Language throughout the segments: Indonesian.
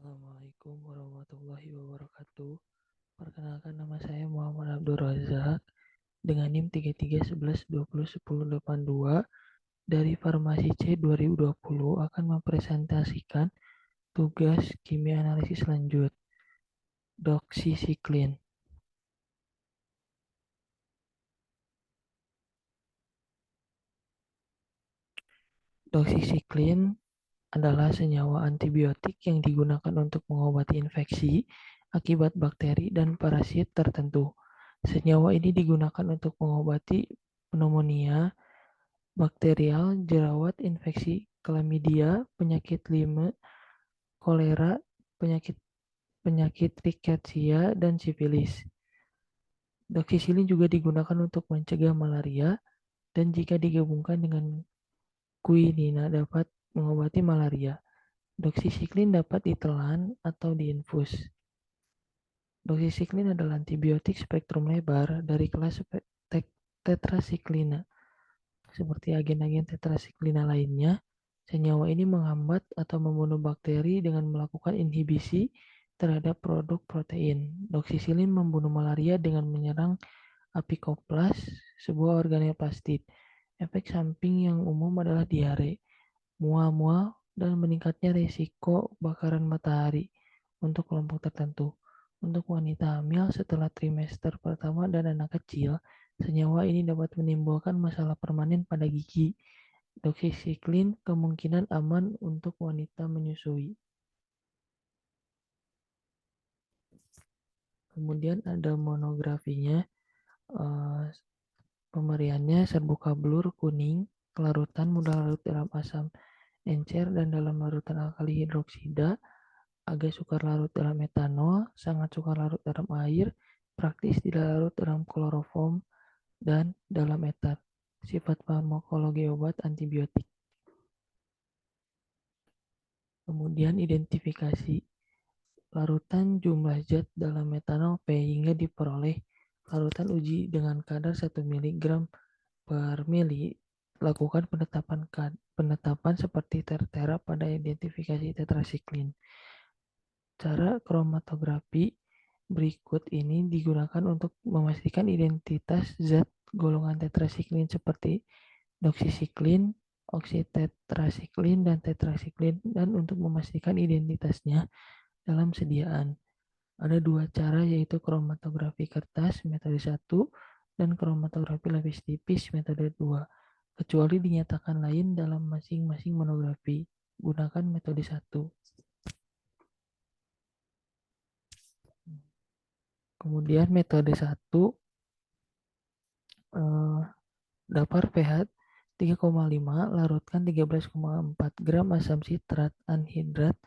Assalamualaikum warahmatullahi wabarakatuh. Perkenalkan, nama saya Muhammad Abdul Razak dengan NIM 3311201082 dari Farmasi C 2020 akan mempresentasikan tugas kimia analisis lanjut doxycycline. Doxycycline adalah senyawa antibiotik yang digunakan untuk mengobati infeksi akibat bakteri dan parasit tertentu. Senyawa ini digunakan untuk mengobati pneumonia bakterial, jerawat, infeksi chlamydia, penyakit Lyme, kolera, penyakit penyakit rickettsia, dan sifilis. Doxycycline juga digunakan untuk mencegah malaria dan jika digabungkan dengan quinina dapat mengobati malaria. Doxycycline dapat ditelan atau diinfus. Doxycycline adalah antibiotik spektrum lebar dari kelas tetrasiklina. Seperti agen-agen tetrasiklina lainnya, senyawa ini menghambat atau membunuh bakteri dengan melakukan inhibisi terhadap produk protein. Doxycycline membunuh malaria dengan menyerang apikoplas, sebuah organel plastid. Efek samping yang umum adalah diare, mual-mual, dan meningkatnya risiko bakaran matahari untuk kelompok tertentu. Untuk wanita hamil setelah trimester pertama dan anak kecil, senyawa ini dapat menimbulkan masalah permanen pada gigi. Doxycycline kemungkinan aman untuk wanita menyusui. Kemudian ada monografinya. Pemberiannya serbuk blur kuning, kelarutan mudah larut dalam asam encer dan dalam larutan alkali hidroksida, agak sukar larut dalam metanol, sangat sukar larut dalam air, praktis tidak larut dalam kloroform dan dalam etat. Sifat farmakologi obat antibiotik. Kemudian identifikasi larutan jumlah zat dalam metanol P hingga diperoleh larutan uji dengan kadar 1 mg per mili. Lakukan penetapan seperti tertera pada identifikasi tetrasiklin. Cara kromatografi berikut ini digunakan untuk memastikan identitas zat golongan tetrasiklin seperti doxycycline, oksitetrasiklin, dan tetrasiklin, dan untuk memastikan identitasnya dalam sediaan. Ada dua cara, yaitu kromatografi kertas metode 1 dan kromatografi lapis tipis metode 2. Kecuali dinyatakan lain dalam masing-masing monografi, gunakan metode 1. Kemudian metode 1 dapar pH 3,5, larutkan 13,4 gram asam sitrat anhidrat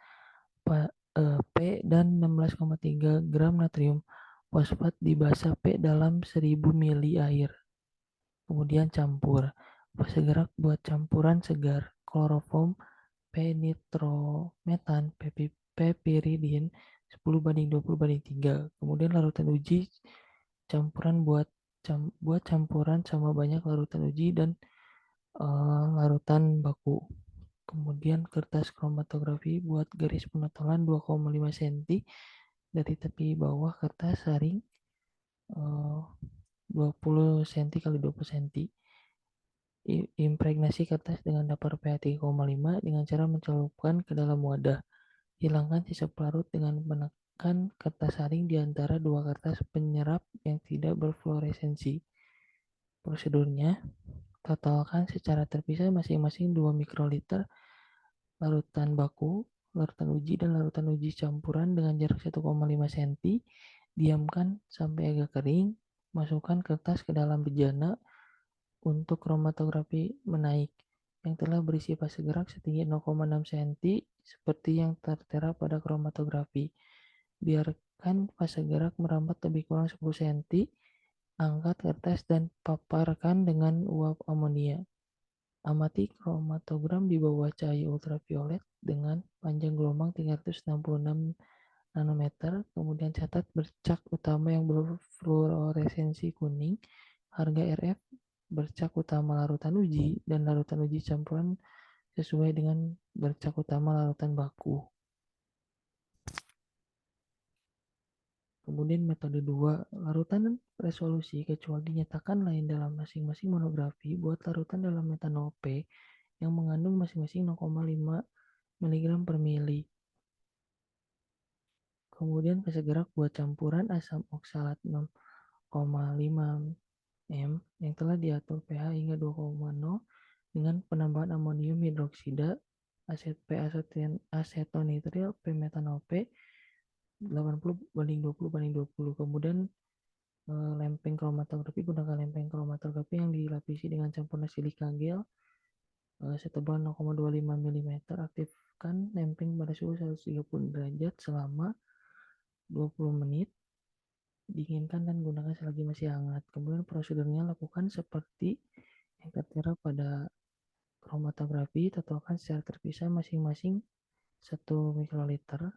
P dan 16,3 gram natrium fosfat di basa P dalam 1000 mili air. Kemudian campur. Fase gerak buat campuran segar kloroform P-nitrometan P-piridin 10:20:3. Kemudian larutan uji campuran buat campuran sama banyak larutan uji dan larutan baku. Kemudian kertas kromatografi buat garis penotolan 2,5 cm dari tepi bawah kertas saring 20 cm x 20 cm. Impregnasi kertas dengan dapar pH 3,5 dengan cara mencelupkan ke dalam wadah. Hilangkan sisa pelarut dengan menekan kertas saring di antara dua kertas penyerap yang tidak berfluoresensi. Prosedurnya, totalkan secara terpisah masing-masing 2 mikroliter larutan baku, larutan uji, dan larutan uji campuran dengan jarak 1,5 cm. Diamkan sampai agak kering. Masukkan kertas ke dalam bejana untuk kromatografi menaik yang telah berisi fase gerak setinggi 0,6 cm seperti yang tertera pada kromatografi. Biarkan fase gerak merambat lebih kurang 10 cm. Angkat kertas dan paparkan dengan uap amonia. Amati kromatogram di bawah cahaya ultraviolet dengan panjang gelombang 366 nanometer. Kemudian catat bercak utama yang berfluoresensi kuning, harga RF, bercak utama larutan uji, dan larutan uji campuran sesuai dengan bercak utama larutan baku. Kemudian metode 2, larutan resolusi kecuali dinyatakan lain dalam masing-masing monografi buat larutan dalam metanol P yang mengandung masing-masing 0,5 mg per mili. Kemudian fase gerak buat campuran asam oksalat 0,5 m yang telah diatur pH hingga 2,0 dengan penambahan amonium hidroksida, aset P asetonitril, P metanol P 80:20:20. Kemudian lempeng kromatografi, gunakan lempeng kromatografi yang dilapisi dengan campuran silika gel setebal 0,25 mm. Aktifkan lempeng pada suhu 130 derajat selama 20 menit. Dinginkan dan gunakan selagi masih hangat. Kemudian prosedurnya lakukan seperti yang tertera pada kromatografi. Totalkan secara terpisah masing-masing 1 mikroliter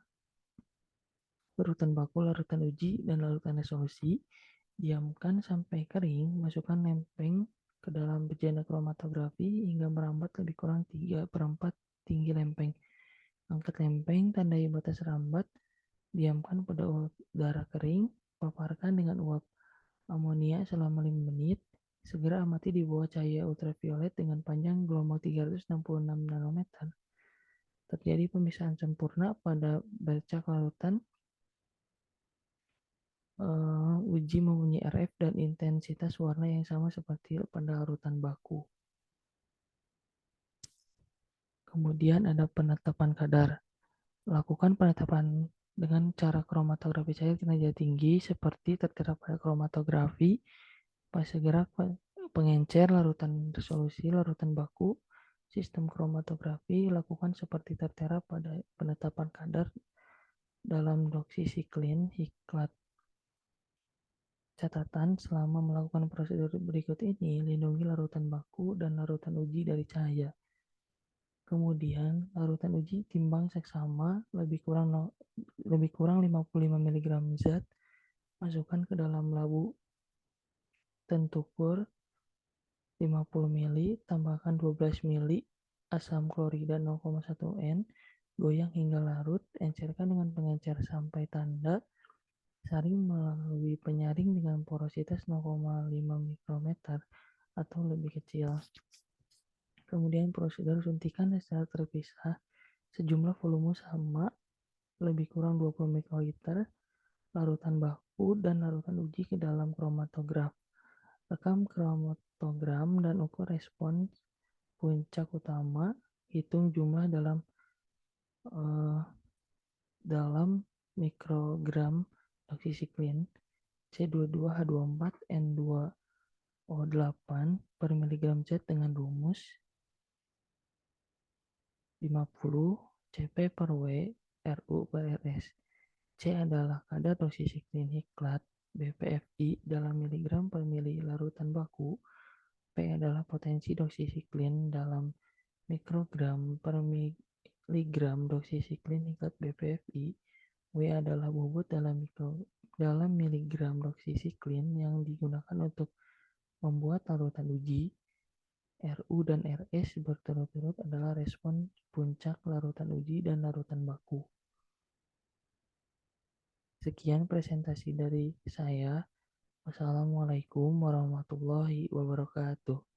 larutan baku, larutan uji, dan larutan resolusi. Diamkan sampai kering. Masukkan lempeng ke dalam bejana kromatografi hingga merambat lebih kurang 3/4 tinggi lempeng. Angkat lempeng, tandai batas rambat. Diamkan pada udara kering. Paparkan dengan uap amonia selama 5 menit. Segera amati di bawah cahaya ultraviolet dengan panjang gelombang 366 nanometer. Terjadi pemisahan sempurna pada bercak larutan. Uji mempunyai RF dan intensitas warna yang sama seperti pada larutan baku. Kemudian ada penetapan kadar. Lakukan penetapan dengan cara kromatografi cair kinerja tinggi seperti tertera pada kromatografi. Fase gerak pengencer, larutan resolusi, larutan baku, sistem kromatografi lakukan seperti tertera pada penetapan kadar dalam doksisiklin hiklat. Catatan, selama melakukan prosedur berikut ini, lindungi larutan baku dan larutan uji dari cahaya. Kemudian, larutan uji timbang seksama lebih kurang 55 mg zat, masukkan ke dalam labu tentukur 50 ml, tambahkan 12 ml asam klorida 0,1 N, goyang hingga larut, encerkan dengan pengencer sampai tanda, saring melalui penyaring dengan porositas 0,5 mikrometer atau lebih kecil. Kemudian prosedur suntikan secara terpisah sejumlah volume sama lebih kurang 20 mikroliter larutan baku dan larutan uji ke dalam kromatograf. Rekam kromatogram dan ukur respons puncak utama. Hitung jumlah dalam mikrogram doksisiklin C22H24N2O8 per miligram zat dengan rumus 50 Cp per W Ru per Rs. C adalah kadar doksisiklin hiklat BPFI dalam miligram per mili larutan baku. P adalah potensi doksisiklin dalam mikrogram per miligram doksisiklin hiklat BPFI. W adalah bobot dalam miligram doksisiklin yang digunakan untuk membuat larutan uji. Ru dan Rs berturut-turut adalah respon puncak larutan uji dan larutan baku. Sekian presentasi dari saya. Wassalamualaikum warahmatullahi wabarakatuh.